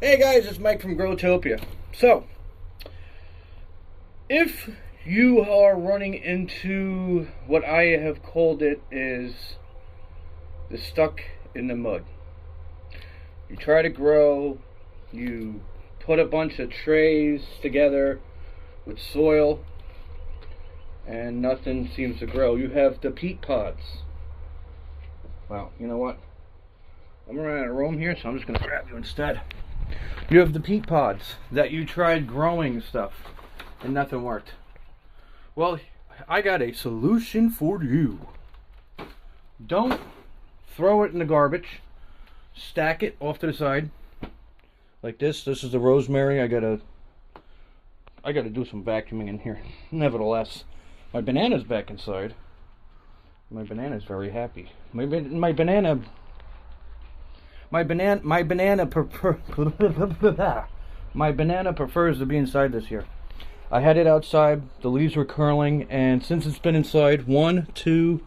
Hey guys, it's Mike from Growtopia. So, if you are running into what I have called it is the stuck in the mud. You try to grow, you put a bunch of trays together with soil, and nothing seems to grow. You have the peat pods. Well, you know what? I'm running out of room here, so I'm just going to grab you instead. You have the peat pods that you tried growing stuff and nothing worked. Well, I got a solution for you. Don't throw it in the garbage. Stack it off to the side like this. This is the rosemary. I gotta do some vacuuming in here. Nevertheless, my banana's back inside. My banana's very happy. My banana prefers to be inside this year. I had it outside, the leaves were curling, and since it's been inside, 1, 2,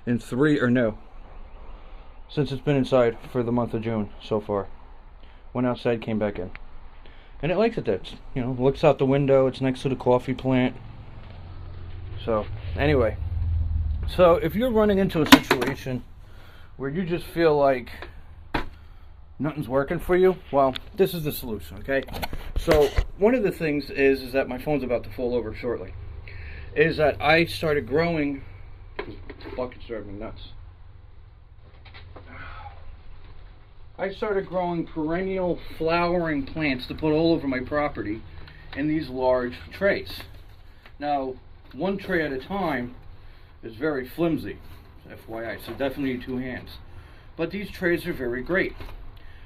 and 3, or no. Since it's been inside for the month of June so far. Went outside, came back in. And it likes it there. You know, looks out the window, it's next to the coffee plant. So, anyway. So, if you're running into a situation where you just feel like nothing's working for you, well, this is the solution, okay? So one of the things is that my phone's about to fall over shortly, is that I started growing, this bucket's driving me nuts. I started growing perennial flowering plants to put all over my property in these large trays. Now, one tray at a time is very flimsy, FYI, so definitely need 2 hands. But these trays are very great.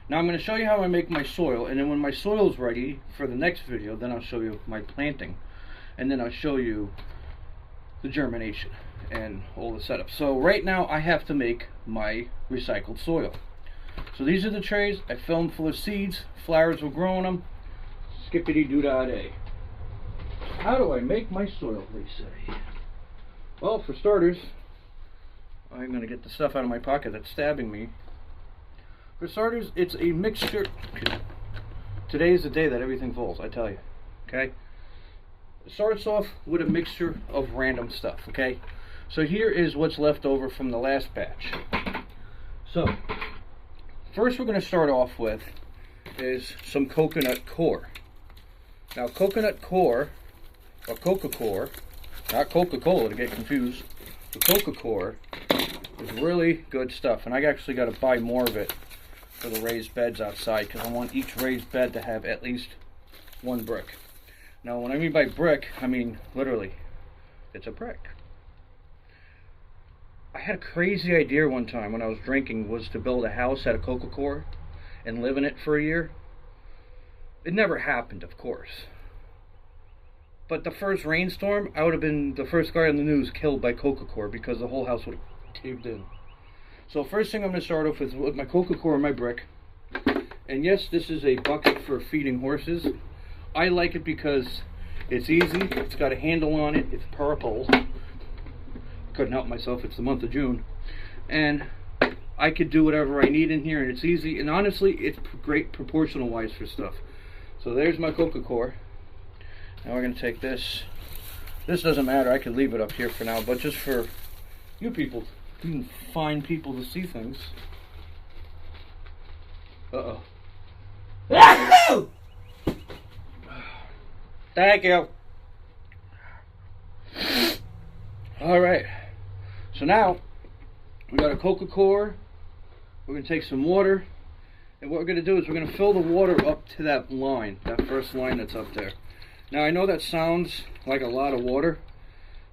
Now I'm going to show you how I make my soil, and then when my soil is ready for the next video, then I'll show you my planting, and then I'll show you the germination and all the setup. So right now I have to make my recycled soil. So these are the trays. I fill them full of seeds. Flowers will grow in them. Skippity-doo-dah-day. How do I make my soil, they say? Well, for starters, I'm going to get the stuff out of my pocket that's stabbing me. For starters, it's a mixture. Today is the day that everything falls, I tell you. Okay? It starts off with a mixture of random stuff, okay? So here is what's left over from the last batch. So, first we're going to start off with is some coconut coir. Now, coconut coir, or coca coir, not Coca-Cola to get confused, the coca coir is really good stuff, and I actually got to buy more of it for the raised beds outside, because I want each raised bed to have at least 1 brick. Now, when I mean by brick, I mean literally, it's a brick. I had a crazy idea one time when I was drinking, was to build a house out of coca coir and live in it for a year. It never happened, of course. But the first rainstorm, I would have been the first guy on the news killed by coca coir, because the whole house would have caved in. So first thing I'm going to start off with my coca coir and my brick. And yes, this is a bucket for feeding horses. I like it because it's easy. It's got a handle on it. It's purple. Couldn't help myself. It's the month of June. And I could do whatever I need in here, and it's easy. And honestly, it's great proportional-wise for stuff. So there's my coca coir. Now we're going to take this. This doesn't matter. I could leave it up here for now, but just for you people, you can find people to see things. Uh-oh. Thank you. Alright. So now, we got a coca coir. We're going to take some water. And what we're going to do is we're going to fill the water up to that line. That first line that's up there. Now I know that sounds like a lot of water,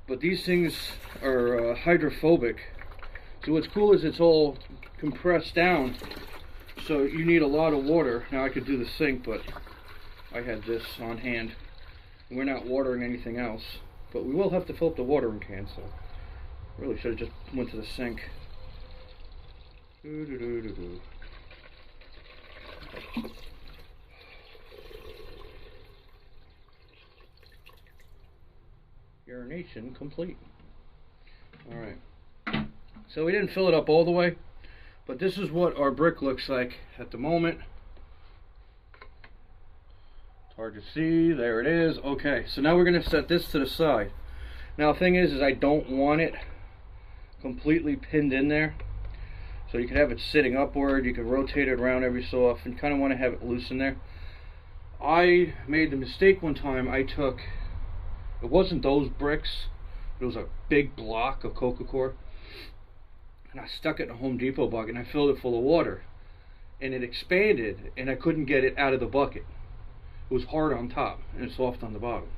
but these things are hydrophobic. So what's cool is it's all compressed down, so you need a lot of water. Now I could do the sink, but I had this on hand. We're not watering anything else, but we will have to fill up the watering can, so really should have just went to the sink. Urination complete. Alright. So we didn't fill it up all the way, but this is what our brick looks like at the moment. Hard to see. There it is. Okay, so now we're going to set this to the side. Now the thing is I don't want it completely pinned in there. So you can have it sitting upward. You can rotate it around every so often. You kind of want to have it loose in there. I made the mistake one time. I took, it wasn't those bricks, it was a big block of Coca-Cola, and I stuck it in a Home Depot bucket and I filled it full of water, and it expanded and I couldn't get it out of the bucket. It was hard on top and soft on the bottom.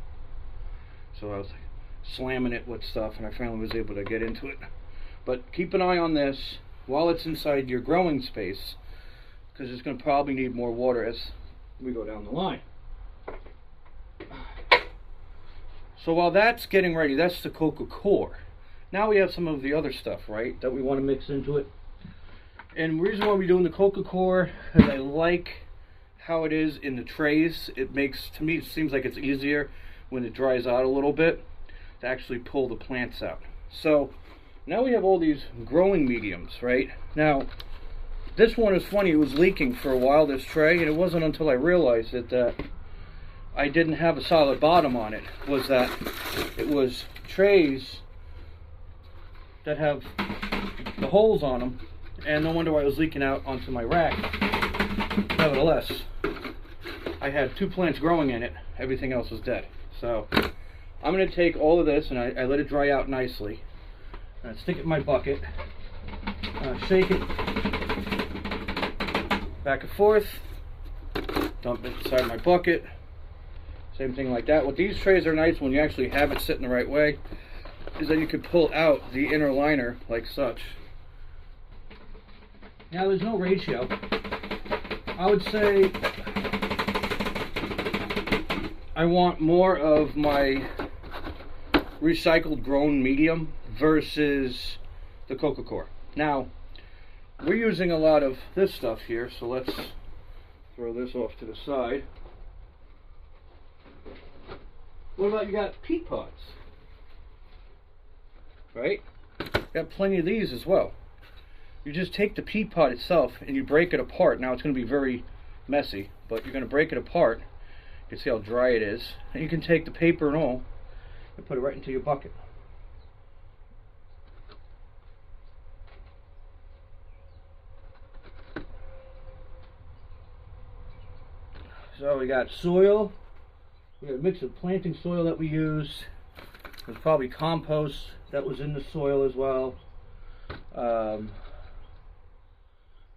So I was like slamming it with stuff, and I finally was able to get into it. But keep an eye on this while it's inside your growing space, because it's going to probably need more water as we go down the line. So while that's getting ready, that's the Coca-Cola. Now we have some of the other stuff, right, that we want to mix into it. And the reason why we're doing the Coca-Cola is I like how it is in the trays. It makes, to me, it seems like it's easier when it dries out a little bit to actually pull the plants out. So now we have all these growing mediums, right? Now this one is funny, it was leaking for a while, this tray, and it wasn't until I realized that I didn't have a solid bottom on it, was that it was trays that have the holes on them, and no wonder why it was leaking out onto my rack. Nevertheless, I had 2 plants growing in it, everything else was dead. So I'm going to take all of this, and I let it dry out nicely, and I stick it in my bucket, shake it back and forth, dump it inside my bucket, same thing like that. What these trays are nice when you actually have it sitting the right way is that you can pull out the inner liner like such. Now there's no ratio. I would say I want more of my recycled grown medium versus the Coca-Cola. Now we're using a lot of this stuff here, so let's throw this off to the side. What about, you got peat pods, right? You got plenty of these as well. You just take the peat pod itself and you break it apart. Now it's going to be very messy, but you're going to break it apart. You can see how dry it is, and you can take the paper and all and put it right into your bucket. So we got soil, we got a mix of planting soil that we use. There's probably compost that was in the soil as well.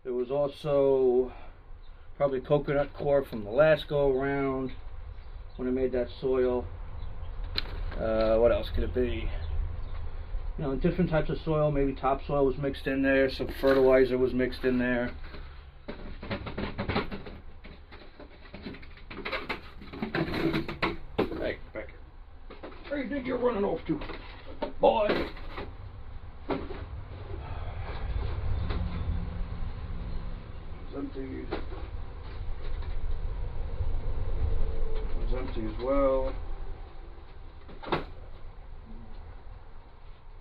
There was also probably coconut coir from the last go around when I made that soil. What else could it be? You know, different types of soil. Maybe topsoil was mixed in there, some fertilizer was mixed in there. Hey, back here. Where do you think you're running off to, boy? It's empty. It's empty as well.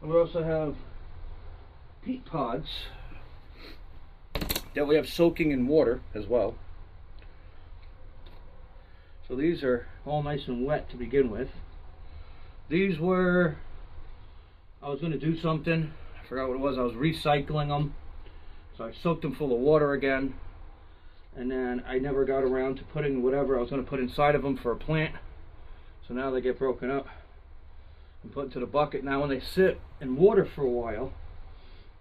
And we also have peat pods that we have soaking in water as well. So these are all nice and wet to begin with. These were, I was going to do something, I forgot what it was, I was recycling them. So I soaked them full of water again, and then I never got around to putting whatever I was going to put inside of them for a plant. So now they get broken up and put into the bucket. Now when they sit in water for a while,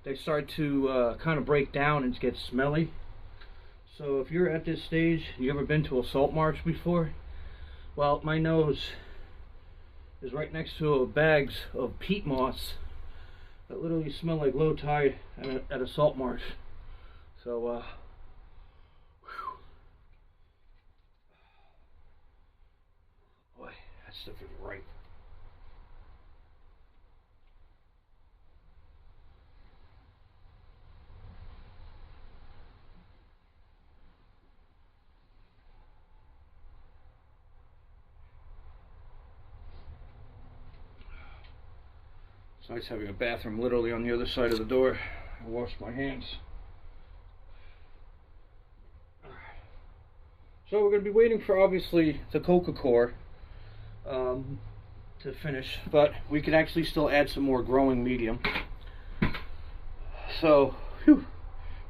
they start to kind of break down and get smelly. So if you're at this stage, you ever been to a salt marsh before? Well, my nose is right next to bags of peat moss that literally smell like low tide at a salt marsh. So boy, that stuff is ripe. It's nice having a bathroom literally on the other side of the door. I wash my hands. So we're going to be waiting for, obviously, the coca core to finish, but we can actually still add some more growing medium. So, whew.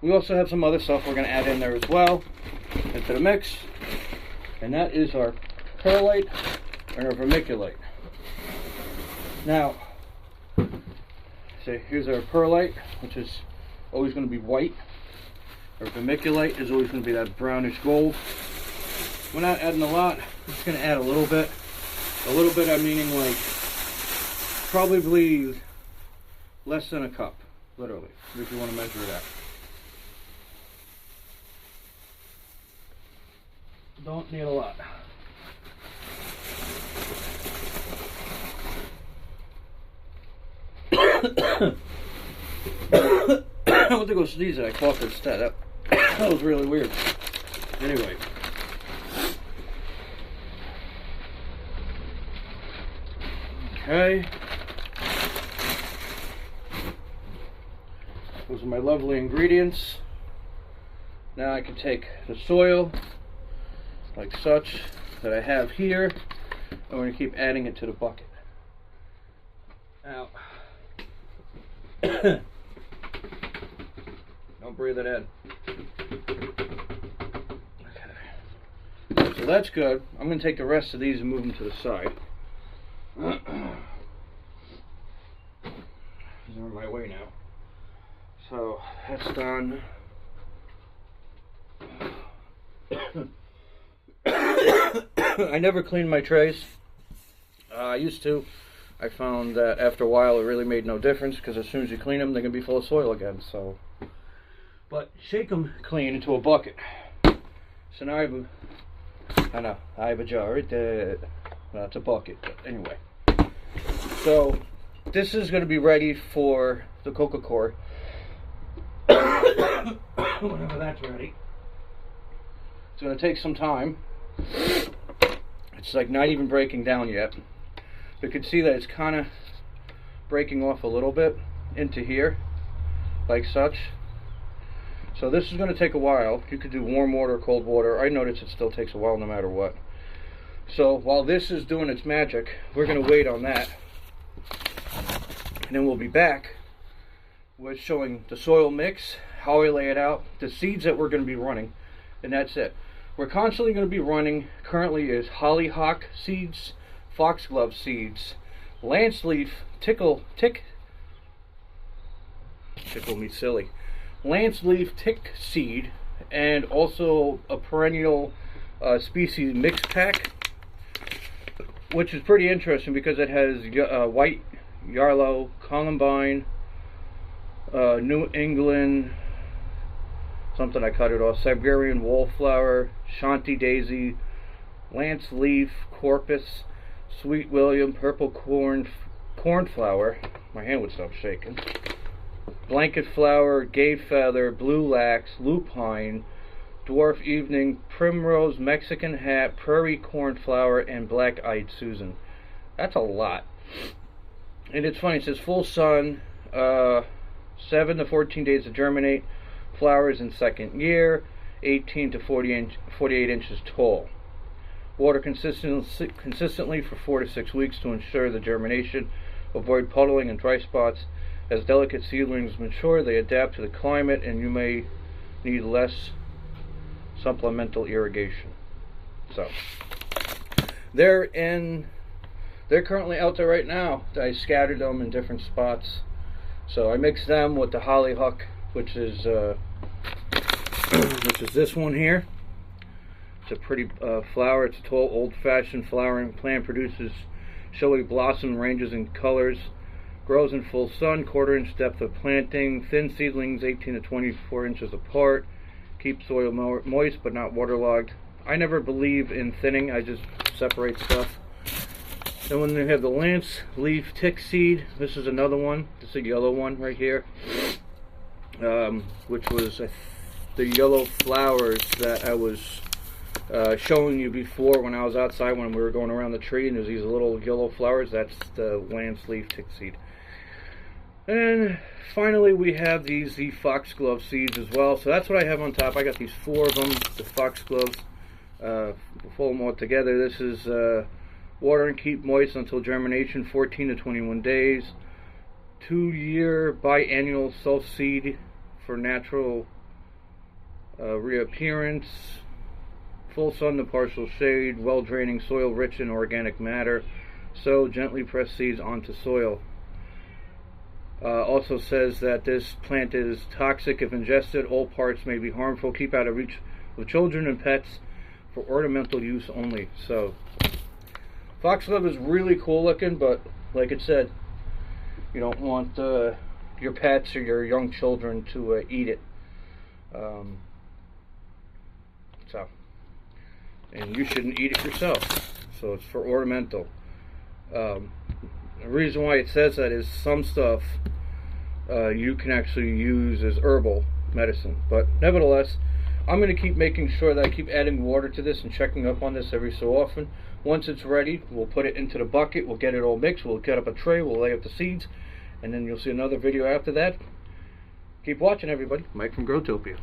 We also have some other stuff we're going to add in there as well into the mix, and that is our perlite and our vermiculite. Now, say here's our perlite, which is always going to be white. Our vermiculite is always going to be that brownish gold. We're not adding a lot. We're just going to add a little bit. A little bit, I'm meaning like probably less than a cup, literally, if you want to measure it out. Don't need a lot. I went to go sneeze and I coughed instead. That was really weird. Anyway. Okay. Those are my lovely ingredients. Now I can take the soil, like such, that I have here. I'm going to keep adding it to the bucket. Now, don't breathe it in. Okay. So that's good. I'm going to take the rest of these and move them to the side. These are on my way now. So that's done. I never clean my trays. I used to. I found that after a while it really made no difference, because as soon as you clean them, they're going to be full of soil again. So, but shake them clean into a bucket. So now I have a jar right there. Well, it's a bucket, but anyway. So this is going to be ready for the coca core. Whenever that's ready. It's going to take some time. It's like not even breaking down yet. You can see that it's kind of breaking off a little bit into here, like such. So this is going to take a while. You could do warm water or cold water. I notice it still takes a while no matter what. So while this is doing its magic, we're going to wait on that. And then we'll be back with showing the soil mix, how I lay it out, the seeds that we're going to be running, and that's it. We're constantly going to be running, currently is hollyhock seeds, foxglove seeds, lance leaf, tickle me silly, lance leaf tick seed, and also a perennial species mix pack, which is pretty interesting because it has white yarlow, columbine, New England, something I cut it off, Siberian wallflower, Shanti daisy, lance leaf, corpus, sweet William, purple cornflower, my hand would stop shaking, blanket flower, gay feather, blue lax, lupine, dwarf evening, primrose, Mexican hat, prairie cornflower, and black-eyed Susan. That's a lot. And it's funny, it says full sun, 7 to 14 days to germinate, flowers in second year, 18 to 48 inches tall. Water consistently for 4 to 6 weeks to ensure the germination. Avoid puddling and dry spots. As delicate seedlings mature, they adapt to the climate, and you may need less supplemental irrigation. So they're currently out there right now. I scattered them in different spots. So I mixed them with the hollyhock, which is this one here. It's a pretty flower. It's a tall, old-fashioned flowering plant. Produces showy blossom, ranges in colors. Grows in full sun. 1/4 inch depth of planting. Thin seedlings 18 to 24 inches apart. Keep soil moist but not waterlogged. I never believe in thinning. I just separate stuff. Then when they have the lance leaf tick seed, this is another one. This is a yellow one right here, which was the yellow flowers that I was showing you before when I was outside when we were going around the tree, and there's these little yellow flowers. That's the lance leaf tick seed. And finally we have the foxglove seeds as well. So that's what I have on top. I got these 4 of them, the foxglove Fold them all together. This is water and keep moist until germination, 14 to 21 days. 2-year biannual self-seed for natural reappearance. Full sun to partial shade. Well draining soil rich in organic matter. Sow, gently press seeds onto soil. Also says that this plant is toxic if ingested. All parts may be harmful. Keep out of reach of children and pets. For ornamental use only. So, foxglove is really cool looking, but like it said, you don't want your pets or your young children to eat it. And you shouldn't eat it yourself. So it's for ornamental. The reason why it says that is some stuff you can actually use as herbal medicine, but nevertheless, I'm going to keep making sure that I keep adding water to this and checking up on this every so often. Once it's ready, we'll put it into the bucket, we'll get it all mixed, we'll get up a tray, we'll lay up the seeds, and then you'll see another video after that. Keep watching, everybody. Mike from Growtopia.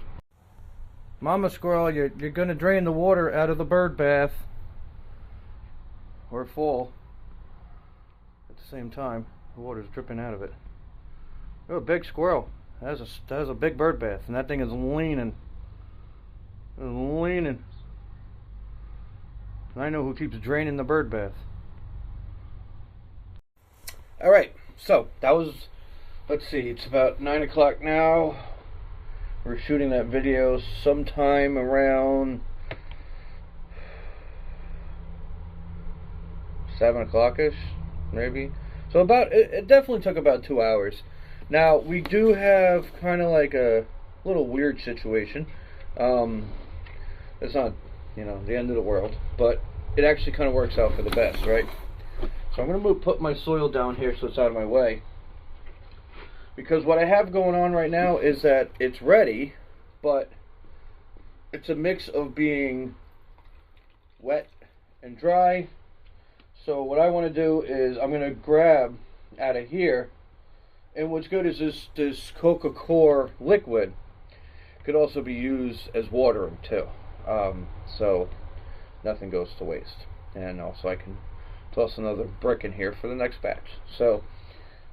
Mama squirrel, you're going to drain the water out of the bird bath. Or full. At the same time, the water's dripping out of it. Oh, a big squirrel. That has a big bird bath, and that thing is leaning. Leaning. I know who keeps draining the bird bath. Alright, so that was, let's see, it's about 9 o'clock now. We're shooting that video sometime around 7 o'clock-ish, maybe. So it definitely took about 2 hours. Now, we do have kind of like a little weird situation. It's not, the end of the world, but it actually kind of works out for the best, right? So I'm going to put my soil down here so it's out of my way. Because what I have going on right now is that it's ready, but it's a mix of being wet and dry. So what I want to do is I'm going to grab out of here, and what's good is this Coca-Cola liquid could also be used as watering too. So nothing goes to waste. And also I can toss another brick in here for the next batch. So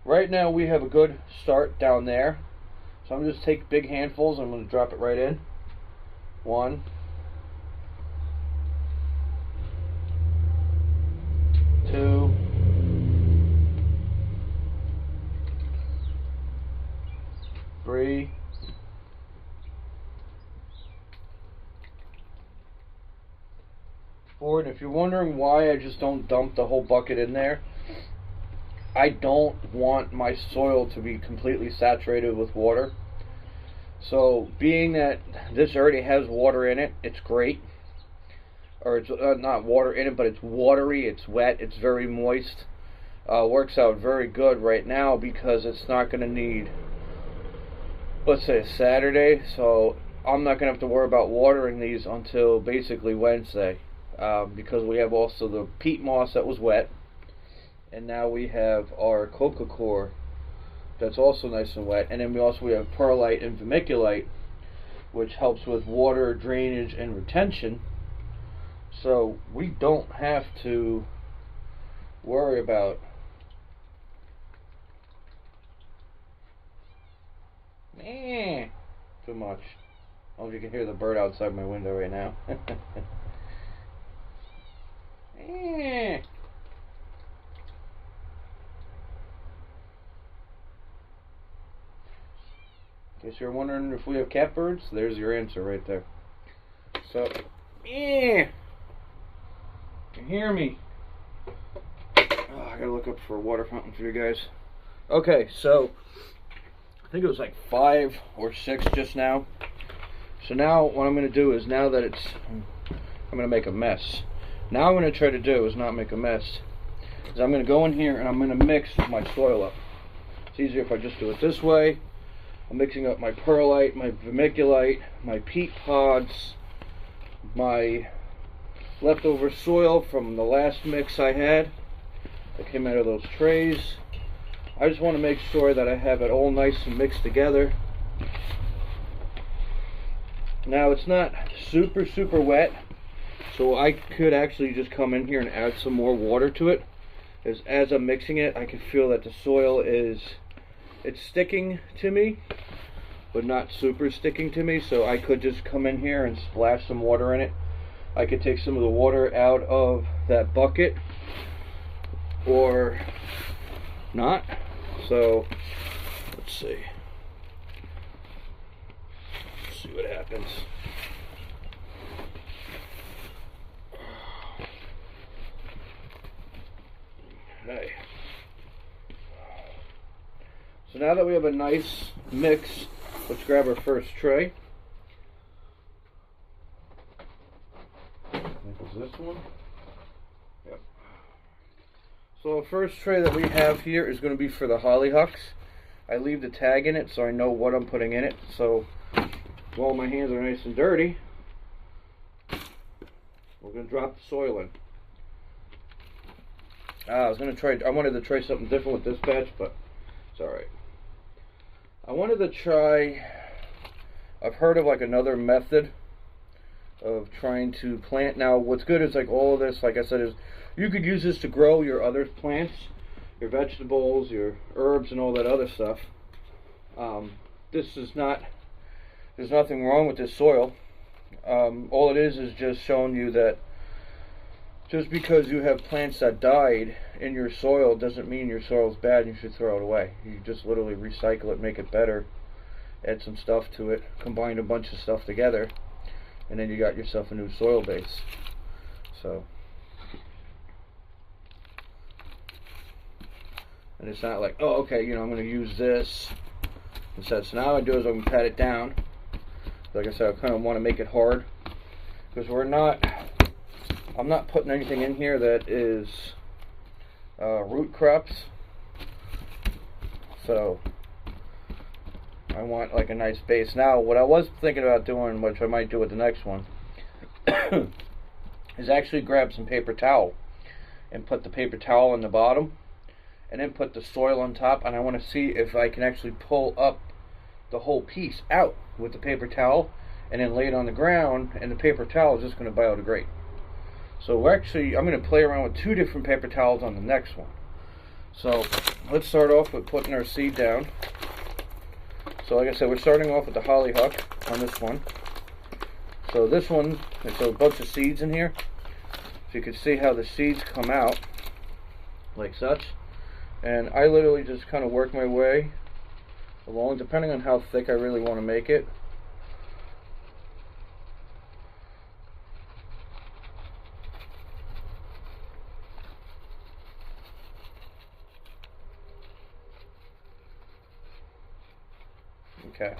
right now we have a good start down there. So I'm going to just take big handfuls and I'm going to drop it right in. 1, 2, 3, 4. And if you're wondering why I just don't dump the whole bucket in there, I don't want my soil to be completely saturated with water. So being that this already has water in it, it's great. Or it's not water in it, but it's watery, it's wet, it's very moist. Works out very good right now because it's not going to need, let's say, Saturday. So I'm not going to have to worry about watering these until basically Wednesday. Because we have also the peat moss that was wet. And now we have our Coca-Cola that's also nice and wet. And then we have perlite and vermiculite, which helps with water drainage and retention. So we don't have to worry about too much. I don't know if you can hear the bird outside my window right now. In case you're wondering if we have catbirds, there's your answer right there. So, you hear me? Oh, I gotta look up for a water fountain for you guys. Okay, so I think it was like 5 or 6 just now. So now what I'm gonna do is, now that I'm gonna make a mess. Now what I'm going to try to do is not make a mess. Is I'm going to go in here and I'm going to mix my soil up. It's easier if I just do it this way. I'm mixing up my perlite, my vermiculite, my peat pods, my leftover soil from the last mix I had that came out of those trays. I just want to make sure that I have it all nice and mixed together. Now it's not super wet. So I could actually just come in here and add some more water to it. As I'm mixing it, I can feel that the soil it's sticking to me, but not super sticking to me. So I could just come in here and splash some water in it. I could take some of the water out of that bucket or not. So let's see. Let's see what happens. Okay. So now that we have a nice mix, let's grab our first tray. I think it's this one. Yep. So the first tray that we have here is going to be for the hollyhocks. I leave the tag in it so I know what I'm putting in it. So while my hands are nice and dirty, we're going to drop the soil in. I wanted to try something different with this batch, but it's alright. I wanted to try, I've heard of like another method of trying to plant. Now what's good is like all of this, like I said, is you could use this to grow your other plants, your vegetables, your herbs and all that other stuff. This is not, there's nothing wrong with this soil. All it is just showing you that just because you have plants that died in your soil doesn't mean your soil is bad and you should throw it away. You just literally recycle it, make it better, add some stuff to it, combine a bunch of stuff together, and then you got yourself a new soil base. So, and it's not like, oh, okay, you know, I'm going to use this instead. So now what I do is I'm going to pat it down. Like I said, I kind of want to make it hard because I'm not putting anything in here that is root crops. So I want like a nice base. Now what I was thinking about doing, which I might do with the next one, is actually grab some paper towel and put the paper towel on the bottom and then put the soil on top, and I want to see if I can actually pull up the whole piece out with the paper towel and then lay it on the ground, and the paper towel is just going to biodegrade. So I'm going to play around with two different paper towels on the next one. So let's start off with putting our seed down. So like I said, we're starting off with the hollyhock on this one. So this one, there's a bunch of seeds in here. So you can see how the seeds come out like such. And I literally just kind of work my way along, depending on how thick I really want to make it. Okay,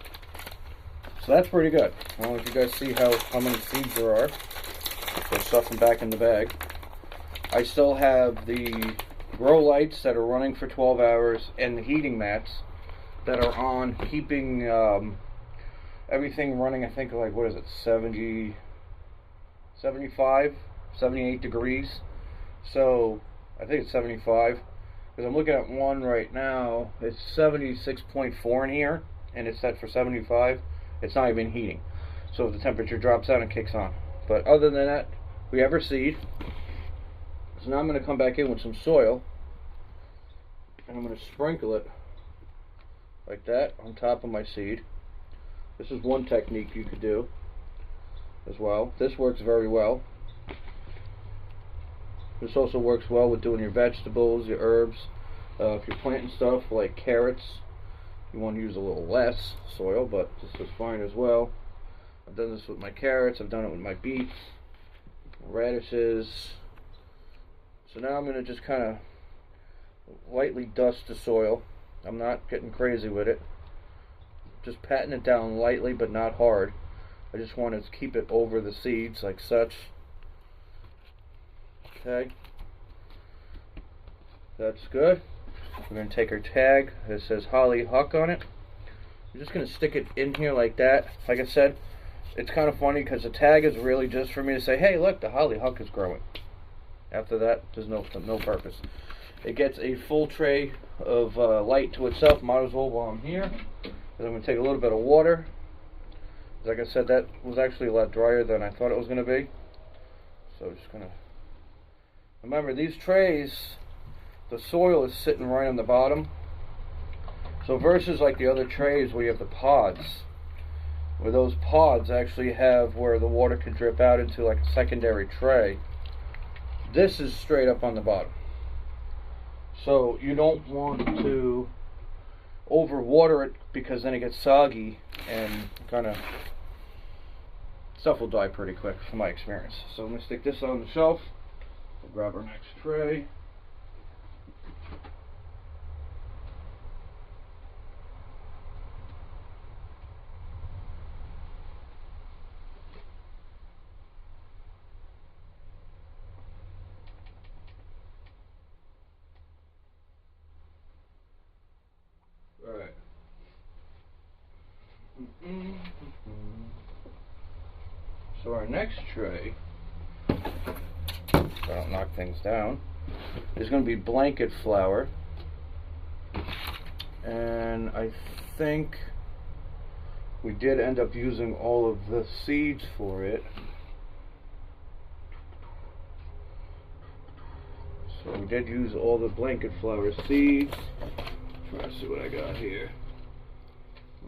so that's pretty good. I don't know if you guys see how many seeds there are. So stuff them back in the bag. I still have the grow lights that are running for 12 hours and the heating mats that are on, keeping everything running. I think like, what is it, 70, 75, 78 degrees. So I think it's 75 because I'm looking at one right now. It's 76.4 in here, and it's set for 75. It's not even heating. So if the temperature drops down, it kicks on. But other than that, we have our seed. So now I'm going to come back in with some soil, and I'm going to sprinkle it like that on top of my seed. This is one technique you could do as well. This works very well. This also works well with doing your vegetables, your herbs. If you're planting stuff like carrots, you want to use a little less soil, but this is fine as well. I've done this with my carrots, I've done it with my beets, radishes. So now I'm going to just kind of lightly dust the soil. I'm not getting crazy with it. Just patting it down lightly but not hard. I just want to keep it over the seeds like such. Okay. That's good. We're going to take our tag that says hollyhock on it. I'm just going to stick it in here like that. Like I said, it's kind of funny because the tag is really just for me to say, hey, look, the hollyhock is growing. After that, there's no purpose. It gets a full tray of light to itself. Might as well while I'm here. And I'm going to take a little bit of water. Like I said, that was actually a lot drier than I thought it was going to be. So just gonna remember these trays, the soil is sitting right on the bottom. So versus like the other trays where you have the pods, where those pods actually have where the water can drip out into like a secondary tray, this is straight up on the bottom. So you don't want to overwater it because then it gets soggy and kind of stuff will die pretty quick from my experience. So I'm going to stick this on the shelf. We'll grab our next tray. Alright. So our next tray, so I don't knock things down, is going to be blanket flour. And I think we did end up using all of the seeds for it. So we did use all the blanket flour seeds. Try to see what I got here.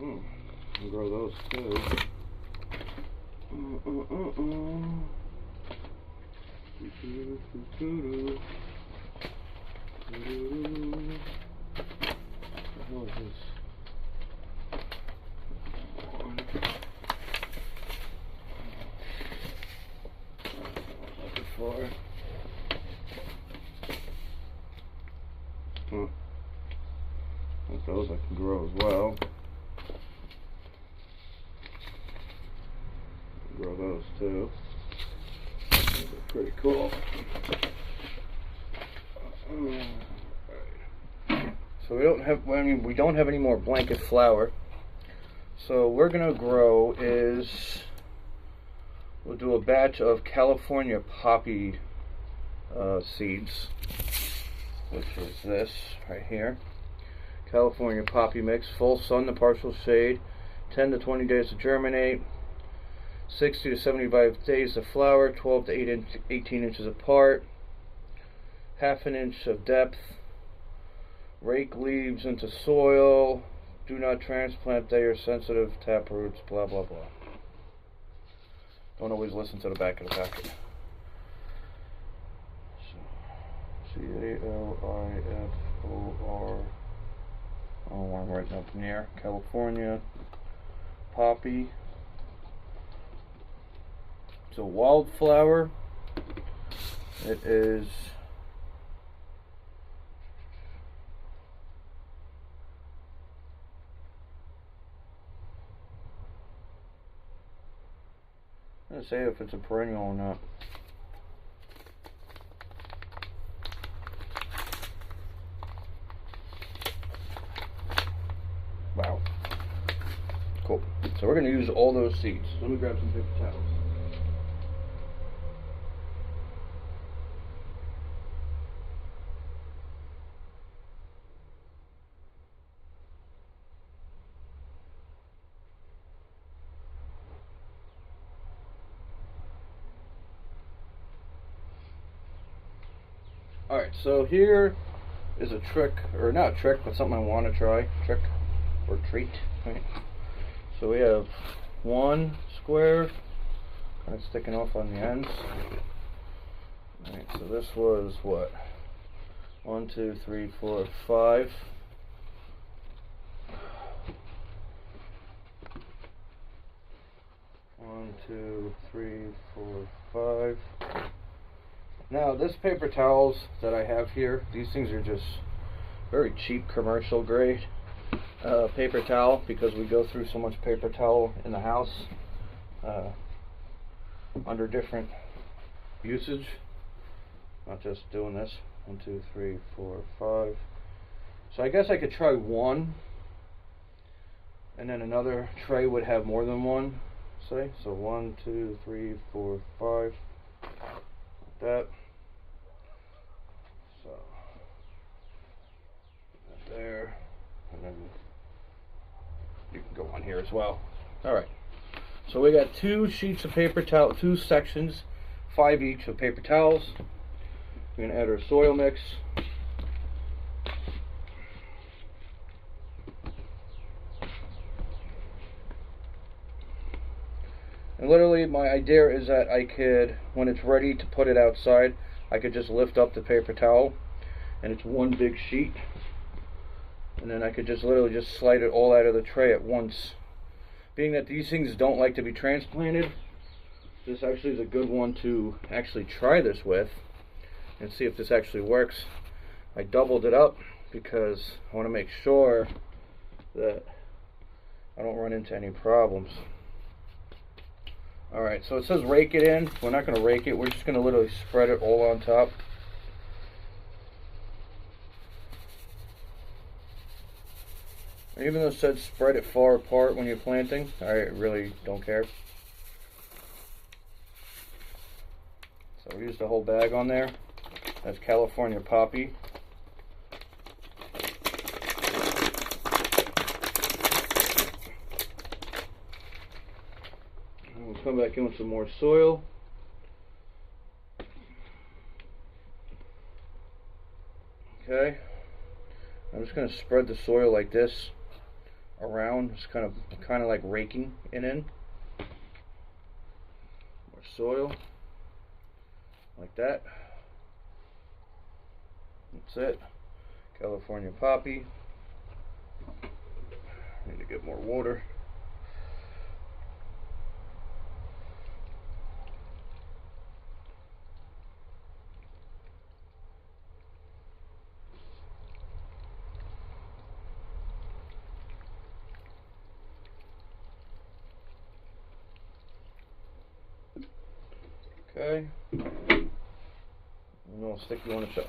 I'll grow those too. What is this? Looking for. Those I can grow as well. Grow those too. Those are pretty cool. So we don't have, we don't have any more blanket flour. So we're gonna grow is, we'll do a batch of California poppy seeds, which is this right here. California poppy mix, full sun to partial shade, 10 to 20 days to germinate, 60 to 75 days to flower, 12 to 18 inches apart, half an inch of depth, rake leaves into soil, do not transplant, they are sensitive, tap roots, blah blah blah. Don't always listen to the back of the packet. So, CALIFOR. Oh, I'm writing up near California poppy. So wildflower. It is I'm gonna say if it's a perennial or not. Wow. Cool. So we're going to use all those seeds. Let me grab some paper towels. Alright, so here is a trick, or not a trick, but something I want to try. Trick or treat. Right? So we have one square kind of sticking off on the ends. Alright, so this was what? 1, 2, 3, 4, 5. One, 2, 3, 4, 5. Now this paper towels that I have here, these things are just very cheap commercial grade paper towel, because we go through so much paper towel in the house under different usage, not just doing this. 1, 2, 3, 4, 5. So I guess I could try one, and then another tray would have more than one, say. So 1, 2, 3, 4, 5. Like that. So there, and then you can go on here as well. Alright, so we got 2 sheets of paper towel, 2 sections 5 each of paper towels. We're going to add our soil mix. And literally my idea is that I could, when it's ready to put it outside, I could just lift up the paper towel and it's one big sheet. And then I could just literally just slide it all out of the tray at once. Being that these things don't like to be transplanted, this actually is a good one to actually try this with and see if this actually works. I doubled it up because I want to make sure that I don't run into any problems. Alright, so it says rake it in. We're not going to rake it, we're just going to literally spread it all on top. Even though it said spread it far apart when you're planting, I really don't care. So we used the whole bag on there. That's California poppy. And we'll come back in with some more soil. Okay. I'm just going to spread the soil like this around. It's kind of like raking it in. More soil. Like that. That's it. California poppy. Need to get more water. Okay. And I'll stick you on the shelf.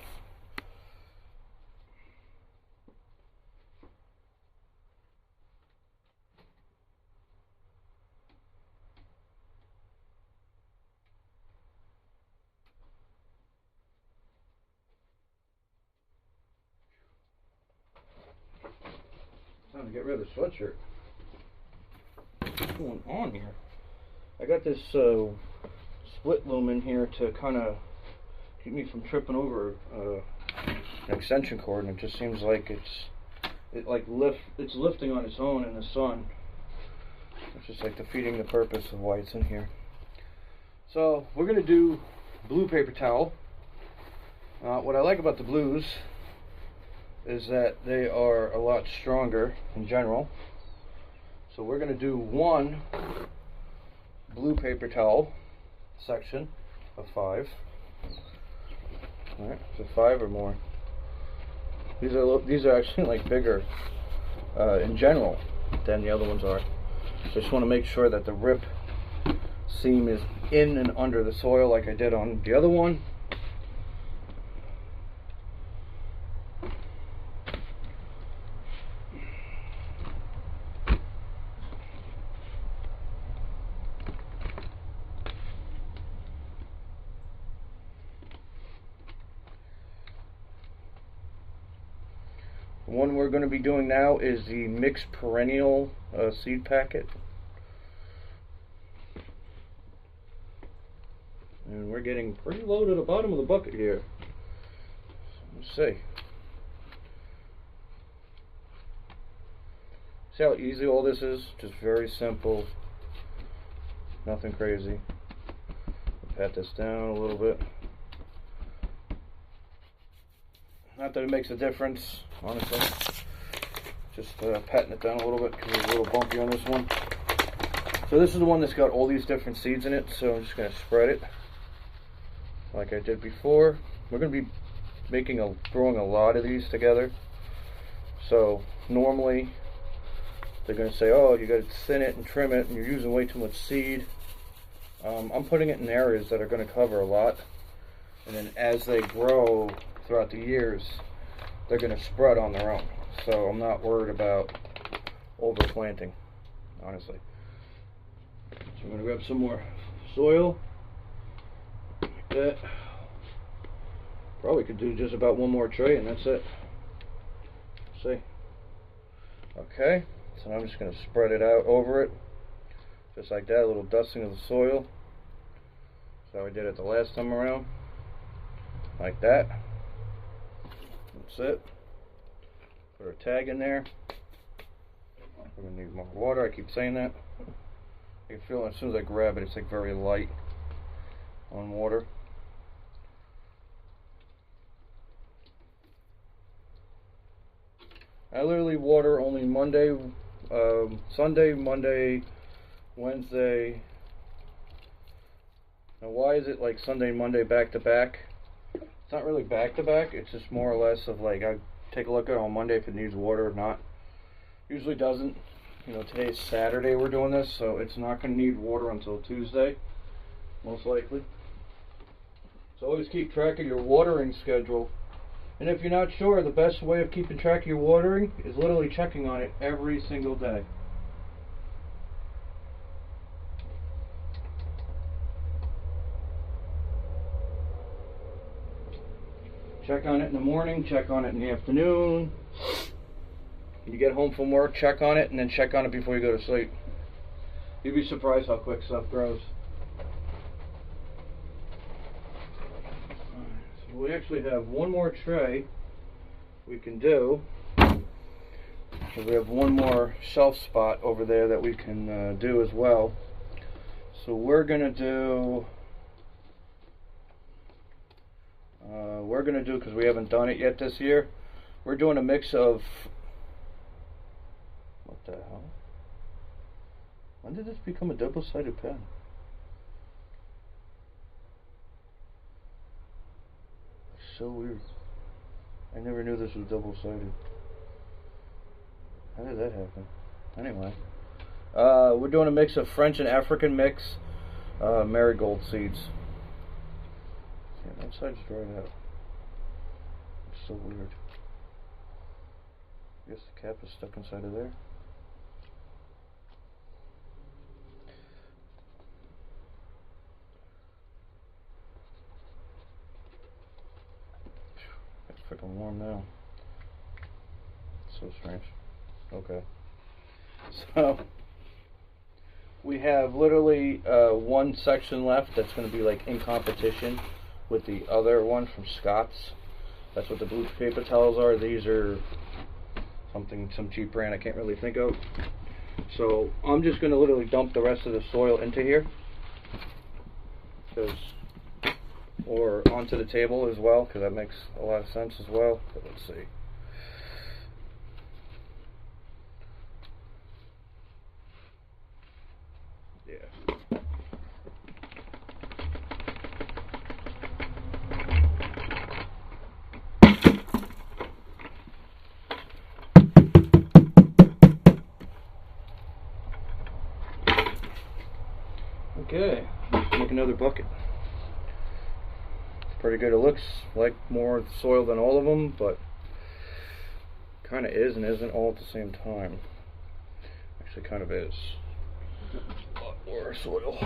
Time to get rid of the sweatshirt. What's going on here? I got this split loom in here to kind of keep me from tripping over an extension cord, and it just seems like it's lifting on its own in the sun. It's just like defeating the purpose of why it's in here. So we're gonna do blue paper towel. What I like about the blues is that they are a lot stronger in general. So we're going to do one blue paper towel section of 5. Alright, so 5 or more. These are actually like bigger in general than the other ones are. So I just want to make sure that the rip seam is in and under the soil like I did on the other one. The one we're going to be doing now is the mixed perennial seed packet. And we're getting pretty low to the bottom of the bucket here. Let's see. See how easy all this is? Just very simple. Nothing crazy. Pat this down a little bit. Not that it makes a difference, honestly. Just patting it down a little bit because it's a little bumpy on this one. So this is the one that's got all these different seeds in it, so I'm just going to spread it like I did before. We're going to be growing a lot of these together. So normally they're going to say, oh, you got to thin it and trim it and you're using way too much seed. I'm putting it in areas that are going to cover a lot, and then as they grow throughout the years, they're going to spread on their own. So I'm not worried about overplanting, honestly. So I'm going to grab some more soil, like that. Probably could do just about one more tray and that's it. See? Okay, so I'm just going to spread it out over it, just like that, a little dusting of the soil. So I did it the last time around, like that. That's it. Put our tag in there. We're gonna need more water. I keep saying that. You can feel it as soon as I grab it, it's like very light on water. I literally water only Monday, Sunday, Monday, Wednesday. Now why is it like Sunday and Monday back to back? It's not really back to back, it's just more or less of like I take a look at it on Monday if it needs water or not. Usually doesn't. You know, today's Saturday we're doing this, so it's not going to need water until Tuesday, most likely. So always keep track of your watering schedule. And if you're not sure, the best way of keeping track of your watering is literally checking on it every single day. Check on it in the morning, check on it in the afternoon. You get home from work, check on it, and then check on it before you go to sleep. You'd be surprised how quick stuff grows. So we actually have one more tray we can do. So we have one more shelf spot over there that we can do as well. So we're gonna do, because we haven't done it yet this year, we're doing a mix of, what the hell? When did this become a double-sided pen? It's so weird. I never knew this was double-sided. How did that happen? Anyway, we're doing a mix of French and African mix marigold seeds. Yeah, that side's dried out. It's so weird. I guess the cap is stuck inside of there. It's freaking warm now. It's so strange. Okay. So we have literally one section left that's going to be like in competition with the other one from Scott's. That's what the blue paper towels are. These are some cheap brand I can't really think of. So I'm just going to literally dump the rest of the soil into here, or onto the table as well, because that makes a lot of sense as well. But let's see. Okay, let's make another bucket. It's pretty good. It looks like more soil than all of them, but kind of is and isn't all at the same time. Actually, kind of is. A lot more soil.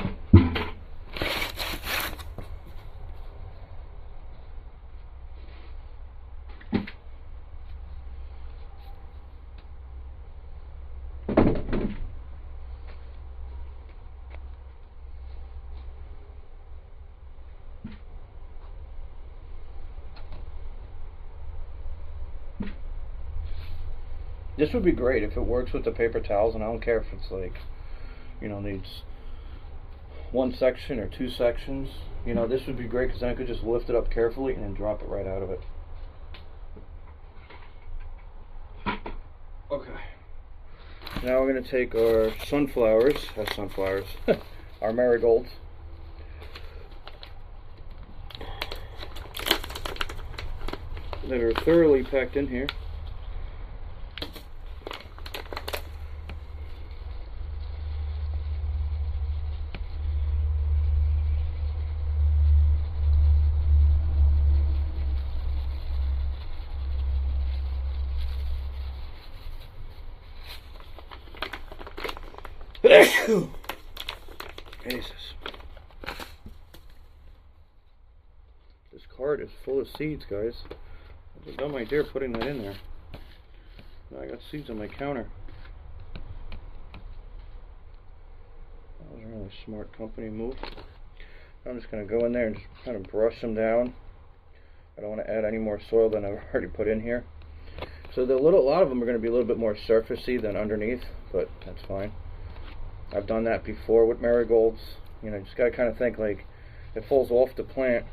This would be great if it works with the paper towels, and I don't care if it's like, you know, needs one section or two sections. You know, this would be great because then I could just lift it up carefully and then drop it right out of it. Okay. Now we're going to take our our marigolds. That are thoroughly packed in here. Jesus. This cart is full of seeds, guys. I was a dumb idea putting that in there. Now I got seeds on my counter. That was a really smart company move. I'm just going to go in there and just kind of brush them down. I don't want to add any more soil than I've already put in here. So a lot of them are going to be a little bit more surfacey than underneath, but that's fine. I've done that before with marigolds. You know, you just got to kind of think like it falls off the plant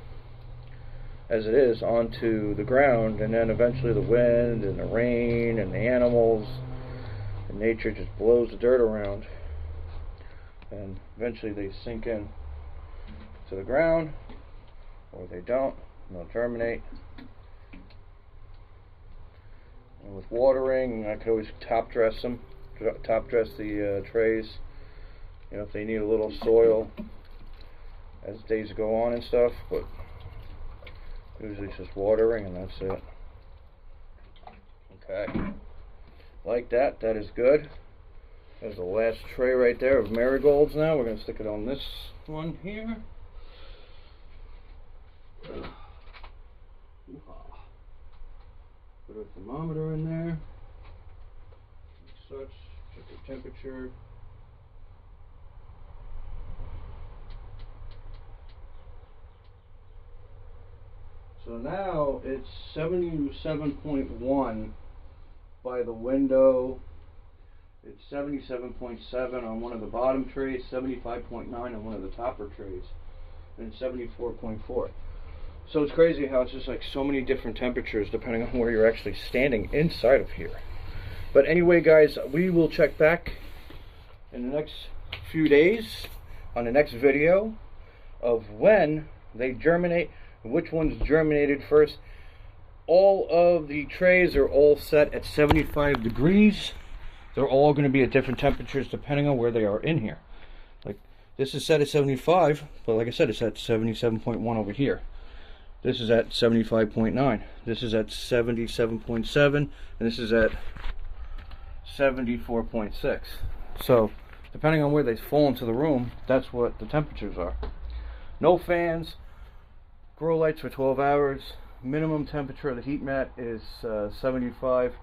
as it is onto the ground, and then eventually the wind and the rain and the animals and nature just blows the dirt around, and eventually they sink in to the ground, or they don't, and they'll germinate. And with watering, I could always top dress them, top dress the trays, you know, if they need a little soil as days go on and stuff, but usually it's just watering and that's it. Okay, like that, that is good. There's the last tray right there of marigolds. Now we're going to stick it on this one here. Put a thermometer in there, like such, check the temperature. So now it's 77.1 by the window. It's 77.7 on one of the bottom trays, 75.9 on one of the topper trays, and 74.4. So it's crazy how it's just like so many different temperatures depending on where you're actually standing inside of here. But anyway, guys, we will check back in the next few days on the next video of when they germinate, which ones germinated first. All of the trays are all set at 75 degrees. They're all going to be at different temperatures depending on where they are in here. Like this is set at 75, but like I said, it's at 77.1 over here. This is at 75.9. This is at 77.7, and this is at 74.6. So depending on where they fall into the room, that's what the temperatures are. No fans, grow lights for 12 hours. Minimum temperature of the heat mat is 75.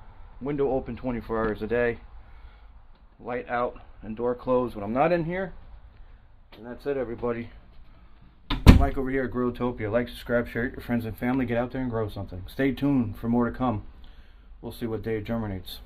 Window open 24 hours a day. Light out and door closed when I'm not in here. And that's it, everybody. Mike over here at Growtopia. Like, subscribe, share it with your friends and family. Get out there and grow something. Stay tuned for more to come. We'll see what day it germinates.